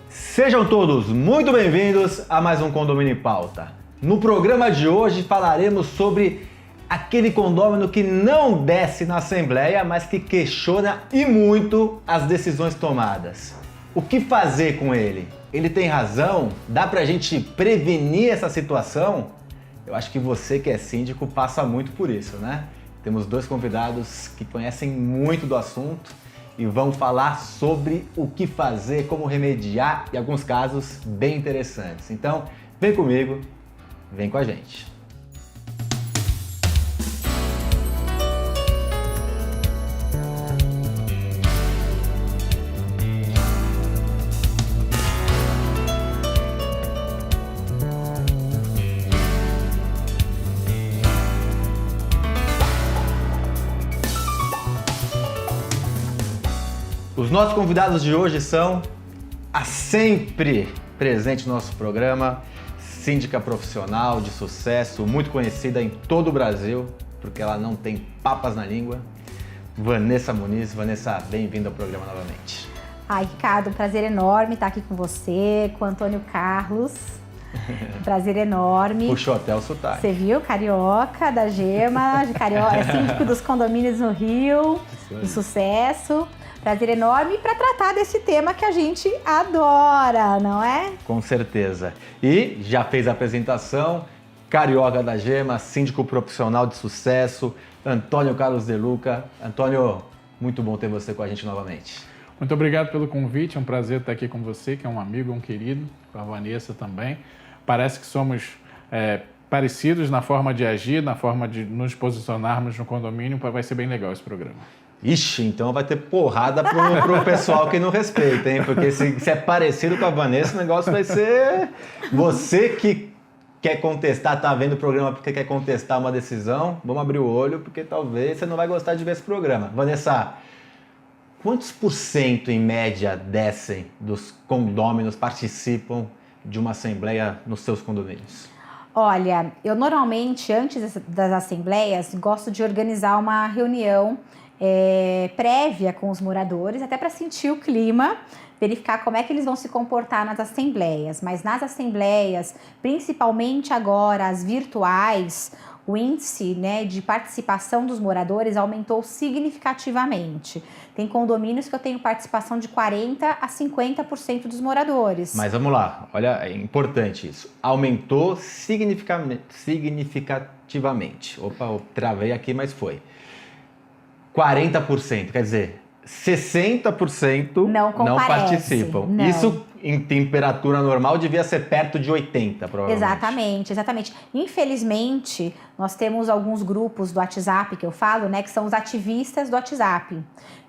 Sejam todos muito bem-vindos a mais um Condomínio em Pauta. No programa de hoje falaremos sobre aquele condômino que não desce na Assembleia, mas que questiona e muito as decisões tomadas. O que fazer com ele? Ele tem razão? Dá pra gente prevenir essa situação? Eu acho que você que é síndico passa muito por isso, né? Temos dois convidados que conhecem muito do assunto e vão falar sobre o que fazer, como remediar e alguns casos bem interessantes. Então, vem comigo, vem com a gente. Os nossos convidados de hoje são a sempre presente no nosso programa, síndica profissional de sucesso, muito conhecida em todo o Brasil, porque ela não tem papas na língua, Vanessa Muniz. Vanessa, bem-vinda ao programa novamente. Ai, Ricardo, um prazer enorme estar aqui com você, com o Antônio Carlos. Um prazer enorme. Puxou até o sotaque. Você viu? Carioca, da Gema, é síndico dos condomínios no Rio, de sucesso. Prazer enorme para tratar desse tema que a gente adora, não é? Com certeza. E já fez a apresentação, Carioca da Gema, síndico profissional de sucesso, Antônio Carlos De Luca. Antônio, muito bom ter você com a gente novamente. Muito obrigado pelo convite, é um prazer estar aqui com você, que é um amigo, um querido, com a Vanessa também. Parece que somos parecidos na forma de agir, na forma de nos posicionarmos no condomínio, vai ser bem legal esse programa. Ixi, então vai ter porrada pro pessoal que não respeita, hein? Porque se é parecido com a Vanessa, o negócio vai ser... Você que quer contestar, tá vendo o programa porque quer contestar uma decisão, vamos abrir o olho, porque talvez você não vai gostar de ver esse programa. Vanessa, quantos % em média descem dos condôminos, participam de uma assembleia nos seus condomínios? Olha, eu normalmente, antes das assembleias, gosto de organizar uma reunião prévia com os moradores, até para sentir o clima, verificar como é que eles vão se comportar nas assembleias. Mas nas assembleias, principalmente agora as virtuais, o índice, de participação dos moradores aumentou significativamente. Tem condomínios que eu tenho participação de 40% a 50% dos moradores. Mas vamos lá, olha, é importante isso. Aumentou significativamente. Opa, eu travei aqui, mas foi. 40%, quer dizer, 60% não participam. Não. Isso em temperatura normal devia ser perto de 80%, provavelmente. Exatamente. Infelizmente, nós temos alguns grupos do WhatsApp que eu falo, que são os ativistas do WhatsApp. O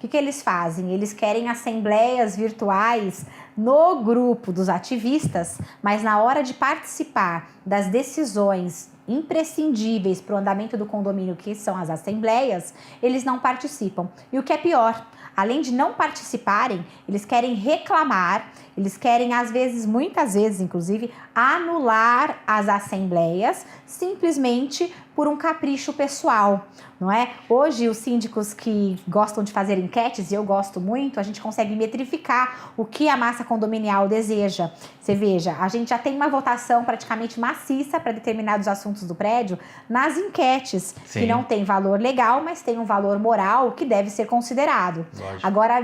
que eles fazem? Eles querem assembleias virtuais no grupo dos ativistas, mas na hora de participar das decisões imprescindíveis para o andamento do condomínio, que são as assembleias, eles não participam. E o que é pior, além de não participarem, eles querem reclamar, eles querem, às vezes, muitas vezes, inclusive, anular as assembleias simplesmente por um capricho pessoal, não é? Hoje, os síndicos que gostam de fazer enquetes, e eu gosto muito, a gente consegue metrificar o que a massa condominial deseja. Você veja, a gente já tem uma votação praticamente maciça para determinados assuntos do prédio nas enquetes, Sim. que não tem valor legal, mas tem um valor moral que deve ser considerado. Lógico. Agora,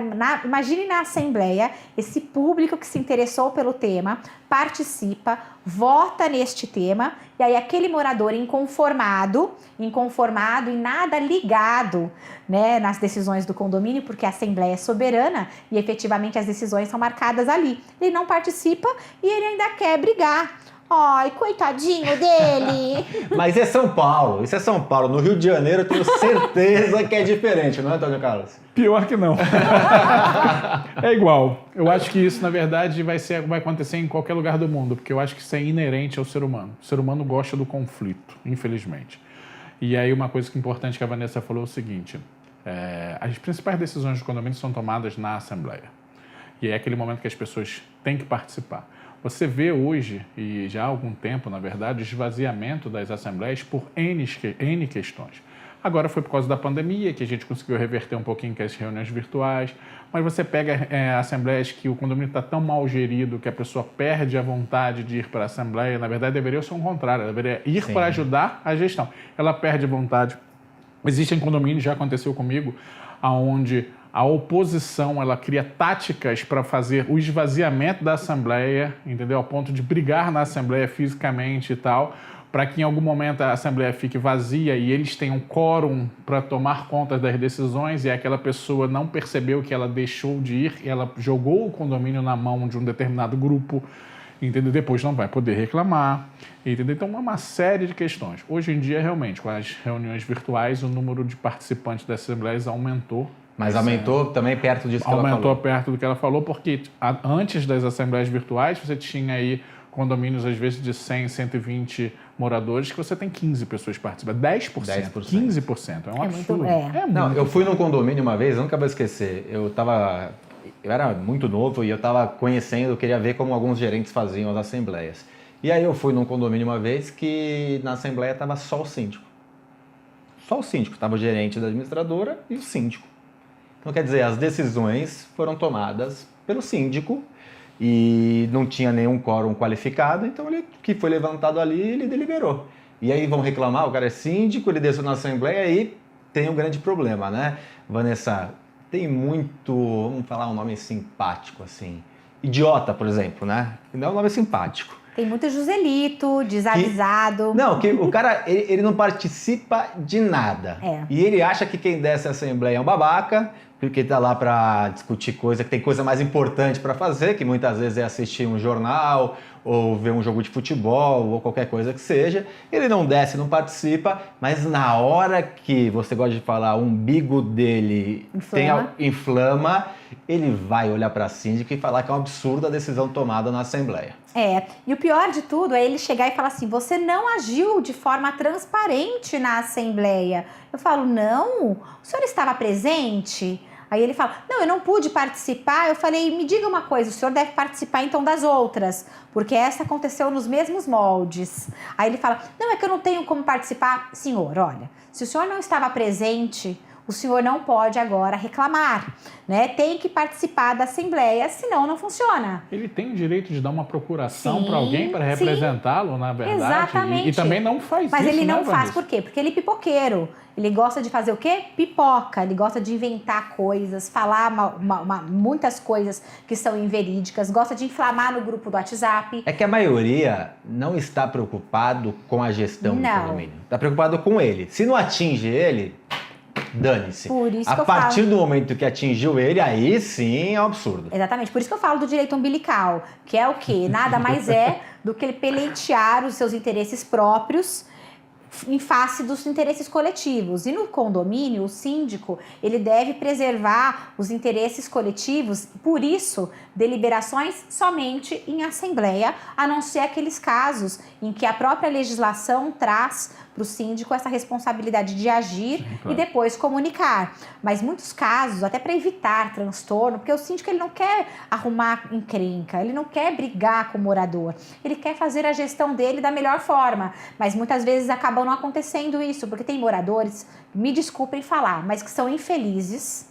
imagine na Assembleia esse público que se interessou pelo tema, participa, vota neste tema, e aí aquele morador inconformado e nada ligado, nas decisões do condomínio, porque a Assembleia é soberana e efetivamente as decisões são marcadas ali. Ele não participa e ele ainda quer brigar. Ai, coitadinho dele! Mas é São Paulo, isso é São Paulo. No Rio de Janeiro eu tenho certeza que é diferente, não é, Antônio Carlos? Pior que não. É igual. Eu acho que isso, na verdade, vai acontecer em qualquer lugar do mundo, porque eu acho que isso é inerente ao ser humano. O ser humano gosta do conflito, infelizmente. E aí uma coisa importante que a Vanessa falou é o seguinte, as principais decisões do condomínio são tomadas na Assembleia. E é aquele momento que as pessoas têm que participar. Você vê hoje, e já há algum tempo, na verdade, o esvaziamento das assembleias por N questões. Agora foi por causa da pandemia que a gente conseguiu reverter um pouquinho com as reuniões virtuais. Mas você pega assembleias que o condomínio está tão mal gerido que a pessoa perde a vontade de ir para a assembleia. Na verdade, deveria ser o contrário. Ela deveria ir para ajudar a gestão. Ela perde a vontade. Existem condomínios, já aconteceu comigo, onde a oposição ela cria táticas para fazer o esvaziamento da assembleia, entendeu? Ao ponto de brigar na assembleia fisicamente e tal, para que em algum momento a assembleia fique vazia e eles tenham quórum para tomar conta das decisões e aquela pessoa não percebeu que ela deixou de ir e ela jogou o condomínio na mão de um determinado grupo, entendeu? Depois não vai poder reclamar, entendeu? Então, é uma série de questões. Hoje em dia, realmente, com as reuniões virtuais, o número de participantes das assembleias aumentou. Mas aumentou também perto disso que ela falou. Aumentou perto do que ela falou, porque antes das assembleias virtuais, você tinha aí condomínios, às vezes, de 100, 120 moradores, que você tem 15 pessoas participando. 10%, 15%. É um absurdo. Não, eu fui num condomínio uma vez, eu nunca vou esquecer. Eu era muito novo e eu estava conhecendo, eu queria ver como alguns gerentes faziam as assembleias. E aí eu fui num condomínio uma vez que na assembleia estava só o síndico. Só o síndico. Estava o gerente da administradora e o síndico. Então, quer dizer, as decisões foram tomadas pelo síndico e não tinha nenhum quórum qualificado, então ele que foi levantado ali, ele deliberou. E aí vão reclamar, o cara é síndico, ele desceu na assembleia e tem um grande problema, né? Vanessa, tem muito, vamos falar um nome simpático assim, idiota, por exemplo, né? Não é um nome simpático. Tem muito Joselito, desavisado. Que o cara, ele não participa de nada. E ele acha que quem desce a assembleia é um babaca, porque tá lá para discutir coisa, que tem coisa mais importante para fazer, que muitas vezes é assistir um jornal, ou ver um jogo de futebol, ou qualquer coisa que seja. Ele não desce, não participa, mas na hora que você gosta de falar, o umbigo dele inflama, ele vai olhar para a síndica e falar que é um absurdo a decisão tomada na assembleia. E o pior de tudo é ele chegar e falar assim, você não agiu de forma transparente na assembleia. Eu falo, não, o senhor estava presente? Aí ele fala, não, eu não pude participar. Eu falei, me diga uma coisa, o senhor deve participar então das outras, porque essa aconteceu nos mesmos moldes. Aí ele fala, não, é que eu não tenho como participar. Senhor, olha, se o senhor não estava presente, o senhor não pode agora reclamar, né? Tem que participar da assembleia, senão não funciona. Ele tem o direito de dar uma procuração para alguém para representá-lo, na verdade. Exatamente. E também não faz Mas isso, ele não né, faz por quê? Porque ele é pipoqueiro. Ele gosta de fazer o quê? Pipoca. Ele gosta de inventar coisas, falar muitas coisas que são inverídicas, gosta de inflamar no grupo do WhatsApp. É que a maioria não está preocupado com a gestão do condomínio. Está preocupado com ele. Se não atinge ele, dane-se. Por isso a que eu partir falo. do momento que atingiu ele, aí sim é um absurdo. Exatamente. Por isso que eu falo do direito umbilical, que é o quê? Nada mais é do que ele peleitear os seus interesses próprios em face dos interesses coletivos. E no condomínio, o síndico, ele deve preservar os interesses coletivos, por isso, deliberações somente em assembleia, a não ser aqueles casos em que a própria legislação traz para o síndico essa responsabilidade de agir. Sim, claro. E depois comunicar. Mas muitos casos, até para evitar transtorno, porque o síndico ele não quer arrumar encrenca, ele não quer brigar com o morador, ele quer fazer a gestão dele da melhor forma, mas muitas vezes acabam não acontecendo isso, porque tem moradores, me desculpem falar, mas que são infelizes,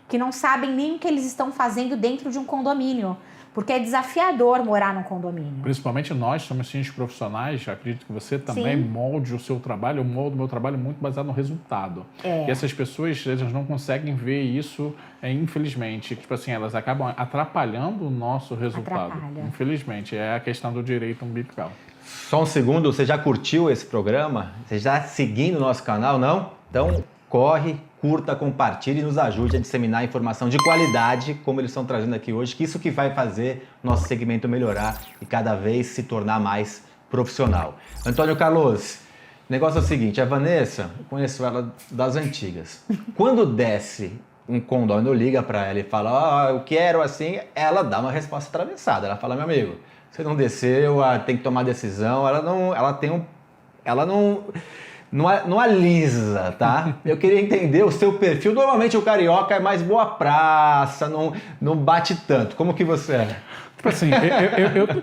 que não sabem nem o que eles estão fazendo dentro de um condomínio, porque é desafiador morar num condomínio. Principalmente nós, somos síndicos profissionais, acredito que você também molde o seu trabalho, eu moldo o meu trabalho muito baseado no resultado. E essas pessoas, elas não conseguem ver isso, infelizmente. Tipo assim, elas acabam atrapalhando o nosso resultado. Infelizmente, é a questão do direito umbilical. Só um segundo, você já curtiu esse programa? Você já seguindo o nosso canal, não? Então, corre, curta, compartilhe e nos ajude a disseminar informação de qualidade, como eles estão trazendo aqui hoje, que isso que vai fazer nosso segmento melhorar e cada vez se tornar mais profissional. Antônio Carlos, o negócio é o seguinte, a Vanessa, eu conheço ela das antigas. Quando desce um condomínio, liga para ela e fala, eu quero assim, ela dá uma resposta atravessada. Ela fala, meu amigo, você não desceu, tem que tomar decisão, ela não alisa, tá? Eu queria entender o seu perfil. Normalmente o carioca é mais boa praça, não bate tanto. Como que você é? Tipo assim,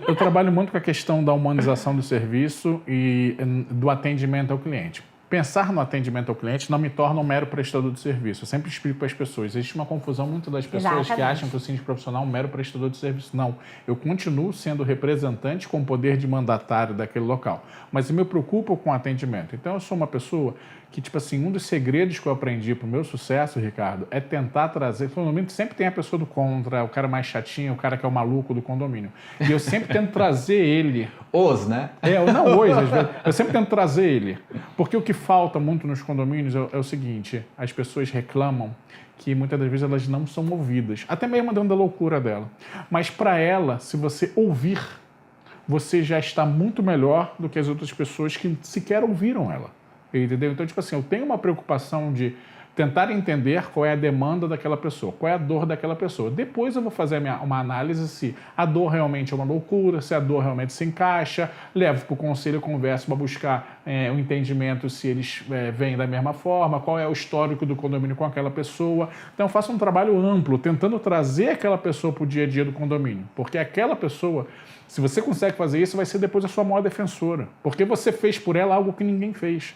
eu trabalho muito com a questão da humanização do serviço e do atendimento ao cliente. Pensar no atendimento ao cliente não me torna um mero prestador de serviço. Eu sempre explico para as pessoas. Existe uma confusão muito das pessoas que acham que o síndico profissional é um mero prestador de serviço. Não. Eu continuo sendo representante com poder de mandatário daquele local. Mas eu me preocupo com o atendimento. Então, eu sou uma pessoa que, tipo assim, um dos segredos que eu aprendi para o meu sucesso, Ricardo, é tentar trazer... No condomínio sempre tem a pessoa do contra, o cara mais chatinho, o cara que é o maluco do condomínio. E eu sempre tento trazer ele... Né? Não hoje, às vezes. Eu sempre tento trazer ele. Porque o que falta muito nos condomínios é o seguinte, as pessoas reclamam que muitas das vezes elas não são ouvidas, até mesmo dentro da loucura dela. Mas para ela, se você ouvir, você já está muito melhor do que as outras pessoas que sequer ouviram ela. Entendeu? Então, tipo assim, eu tenho uma preocupação de tentar entender qual é a demanda daquela pessoa, qual é a dor daquela pessoa. Depois eu vou fazer uma análise se a dor realmente é uma loucura, se a dor realmente se encaixa, levo para o conselho, converso para buscar o entendimento se eles vêm da mesma forma, qual é o histórico do condomínio com aquela pessoa. Então eu faço um trabalho amplo, tentando trazer aquela pessoa para o dia a dia do condomínio, porque aquela pessoa, se você consegue fazer isso, vai ser depois a sua maior defensora, porque você fez por ela algo que ninguém fez.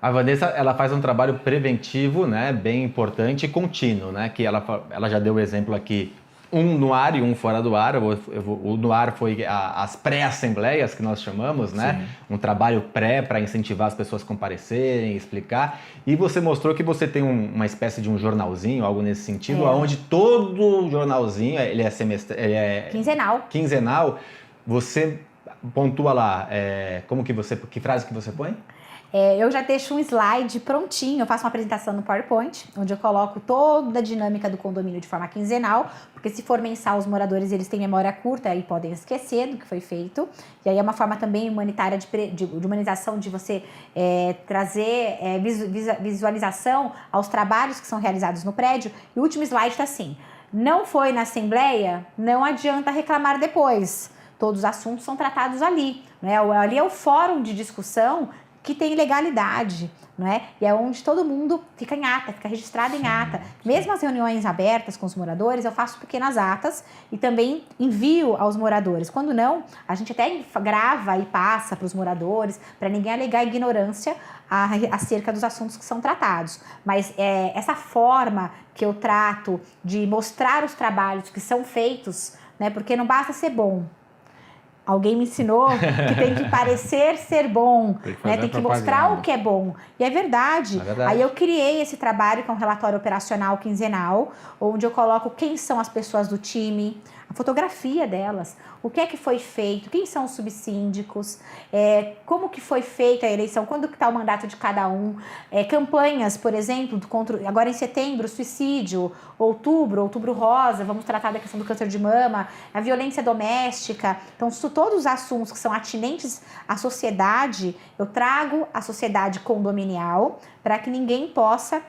A Vanessa, ela faz um trabalho preventivo, né, bem importante e contínuo, né, que ela já deu o exemplo aqui, um no ar e um fora do ar. O no ar foi as pré-assembleias, que nós chamamos, né, um trabalho pré para incentivar as pessoas a comparecerem, explicar, e você mostrou que você tem uma espécie de um jornalzinho, algo nesse sentido, onde todo jornalzinho, ele é quinzenal, você pontua lá, que frase que você põe? Eu já deixo um slide prontinho, eu faço uma apresentação no PowerPoint, onde eu coloco toda a dinâmica do condomínio de forma quinzenal, porque se for mensal, os moradores eles têm memória curta e podem esquecer do que foi feito. E aí é uma forma também humanitária de humanização, de você trazer visualização aos trabalhos que são realizados no prédio. E o último slide está assim: não foi na assembleia, não adianta reclamar depois. Todos os assuntos são tratados ali, né? Ali é o fórum de discussão que tem legalidade, não é? E é onde todo mundo fica em ata, fica registrado em ata. Mesmo as reuniões abertas com os moradores, eu faço pequenas atas e também envio aos moradores. Quando não, a gente até grava e passa para os moradores, para ninguém alegar ignorância acerca dos assuntos que são tratados. Mas essa forma que eu trato de mostrar os trabalhos que são feitos, né? Porque não basta ser bom. Alguém me ensinou que tem que parecer ser bom, tem que mostrar o que é bom. E é verdade. Aí eu criei esse trabalho, que é um relatório operacional quinzenal, onde eu coloco quem são as pessoas do time, a fotografia delas, o que é que foi feito, quem são os subsíndicos, como que foi feita a eleição, quando que está o mandato de cada um, campanhas, por exemplo, agora em setembro, suicídio, outubro rosa, vamos tratar da questão do câncer de mama, a violência doméstica. Então, todos os assuntos que são atinentes à sociedade, eu trago a sociedade condominial para que ninguém possa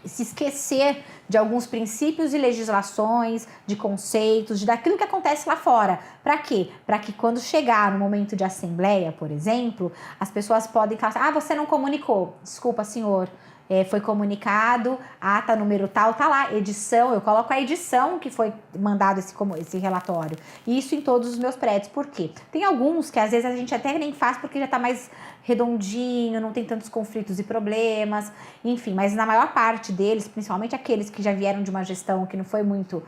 se esquecer de alguns princípios e legislações, de conceitos, daquilo que acontece lá fora. Para quê? Para que quando chegar no momento de assembleia, por exemplo, as pessoas podem falar: você não comunicou. Desculpa, senhor. Foi comunicado, ata número tal, tá lá, edição, eu coloco a edição que foi mandado esse relatório. E isso em todos os meus prédios. Por quê? Tem alguns que às vezes a gente até nem faz porque já tá mais redondinho, não tem tantos conflitos e problemas, enfim, mas na maior parte deles, principalmente aqueles que já vieram de uma gestão que não foi muito,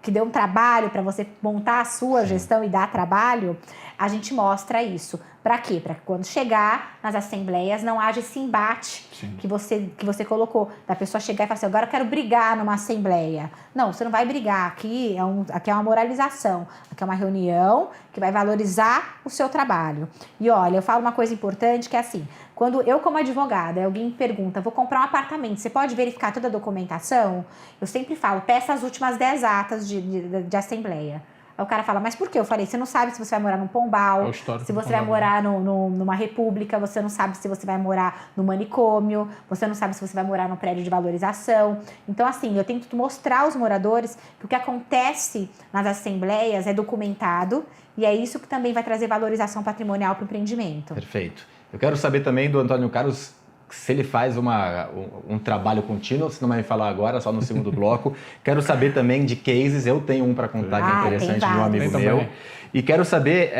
que deu um trabalho para você montar a sua gestão e dar trabalho, a gente mostra isso. Para quê? Para que quando chegar nas assembleias não haja esse embate que você colocou, da pessoa chegar e falar assim: agora eu quero brigar numa assembleia. Não, você não vai brigar, aqui é uma moralização, aqui é uma reunião que vai valorizar o seu trabalho. E olha, eu falo uma coisa importante que é assim: quando eu, como advogada, alguém me pergunta: vou comprar um apartamento, você pode verificar toda a documentação? Eu sempre falo: peça as últimas 10 atas de assembleia. Aí o cara fala: mas por quê? Eu falei: você não sabe se você vai morar num Pombal, se você vai morar numa república, você não sabe se você vai morar no manicômio, você não sabe se você vai morar num prédio de valorização. Então, assim, eu tento mostrar aos moradores que o que acontece nas assembleias é documentado e é isso que também vai trazer valorização patrimonial para o empreendimento. Perfeito. Eu quero saber também do Antônio Carlos se ele faz um trabalho contínuo, você não vai me falar agora, só no segundo bloco. Quero saber também de cases, eu tenho um para contar que é interessante de um amigo meu. E quero saber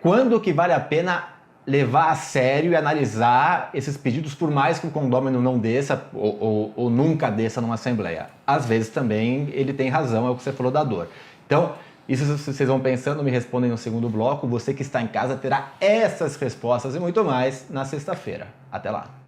quando que vale a pena levar a sério e analisar esses pedidos, por mais que o condômino não desça ou nunca desça numa assembleia. Às vezes também ele tem razão, é o que você falou da dor. Então, isso vocês vão pensando, me respondem no segundo bloco. Você que está em casa terá essas respostas e muito mais na sexta-feira. Até lá!